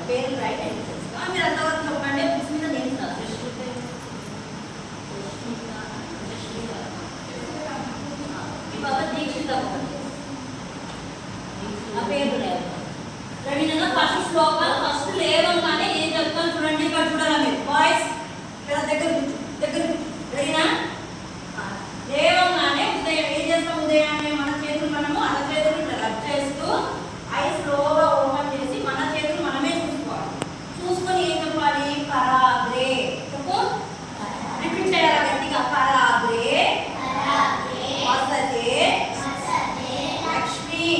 పేరు రైట్ అండి మీరు అంతవరకు చెప్పండి. బుక్స్ మీద నేమ్స్ దీక్షిత ఆ పేరు లేదు. రవీంద్ర ఫస్ట్ శ్లోకం ఫస్ట్ లేవంగానే ఏం చెప్తాను చూడండి. ఇక్కడ చూడాలి మీరు బాయ్స్ ఇక్కడ దగ్గర రెడీనా? లేవంగానే ఉదయం ఏం చేస్తాం? ఉదయాన్నే మన చేతులు మనము అర చేతులు ఇట్లా రబ్ చేస్తూ ఐ స్లోగా ఓపెన్ చేసి మన చేతులు మనమే చూసుకోవాలి. చూసుకొని ఏం చెప్పాలి? పరాగ్రే చెప్పు. రిపీట్ చేయాలి గట్టిగా. పరాగ్రే వసతే లక్ష్మి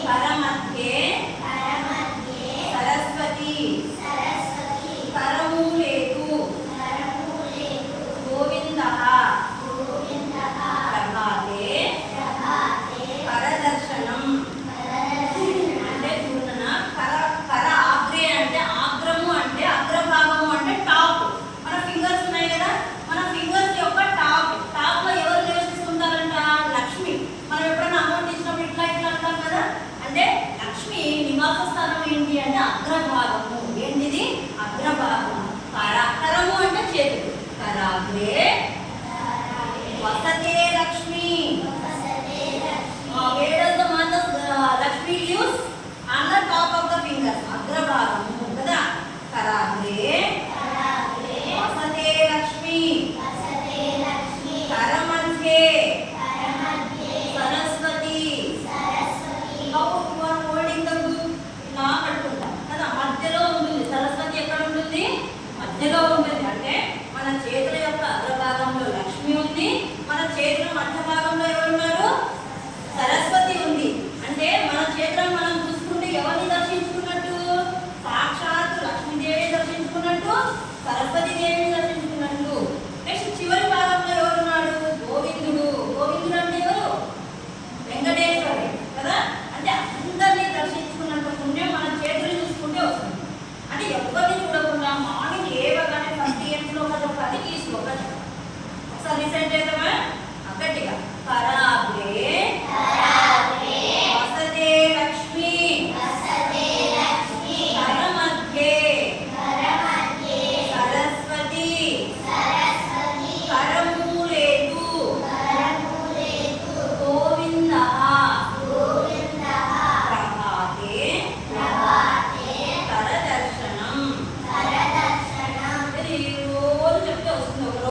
పరమధ్యే సరస్వతి కరమూలేతు గోవిందః ప్రభాతే కరదర్శనం. అంటే చూడన కర ఆగ్రే అంటే ఆగ్రము అంటే అగ్రభాగము అంటే టాప్. మన ఫింగర్స్ ఉన్నాయి కదా, మన ఫింగర్స్ యొక్క టాప్ లో ఎవరు నివసిస్తుంటారంట? లక్ష్మి. మనం ఎప్పుడైనా అమౌంట్ ఇచ్చినప్పుడు ఇట్లా అంటాం కదా, అంటే లక్ష్మి నివాస స్థానం ఏంటి అంటే అగ్రభాగము. ఏంటిది? అగ్రభాగము. కరము అంటే చేతులు. కరాగ్రే వసతే Lakshmi. Where does the mother Lakshmi lives? On the top of the fingers. అగ్రభాగము కదా. కరాగ్రే వసతే Lakshmi కరమధ్యే Saraswati. How you are holding the book? ఇలా పట్టుకుంటాం కదా, మధ్యలో ఉంటుంది. సరస్వతి ఎక్కడ ఉంటుంది? మధ్యలో ఉంటుంది. అంటే మన చేతుల యొక్క అగ్రభాగంలో లక్ష్మి ఉంది, మన చేతుల మధ్య భాగంలో ఎవరున్నారు? సరస్వతి ఉంది. అంటే మన చేతులను మనం చూసుకుంటే ఎవరిని దర్శించుకున్నట్టు? సాక్షాత్ లక్ష్మీదేవిని దర్శించుకున్నట్టు, సరస్వతి దేవిని దర్శించుకున్నట్టు. నెక్స్ట్ చివరి భాగంలో ఎవరున్నాడు? గోవిందుడు. గోవిందుడు అంటే ఎవరు? వెంకటేశ్వరుడు కదా. అంటే అందరినీ దర్శించుకున్నంత పుణ్యం మన చేతులు చూసుకుంటే వస్తుంది. అంటే ఎవరిని చూడకుండా మార్నింగ్ లేవగానే ఫస్ట్ ఏం శ్లోకాలు చెప్పాలి? ఈ శ్లోకాలు ఒకసారి రీసెంట్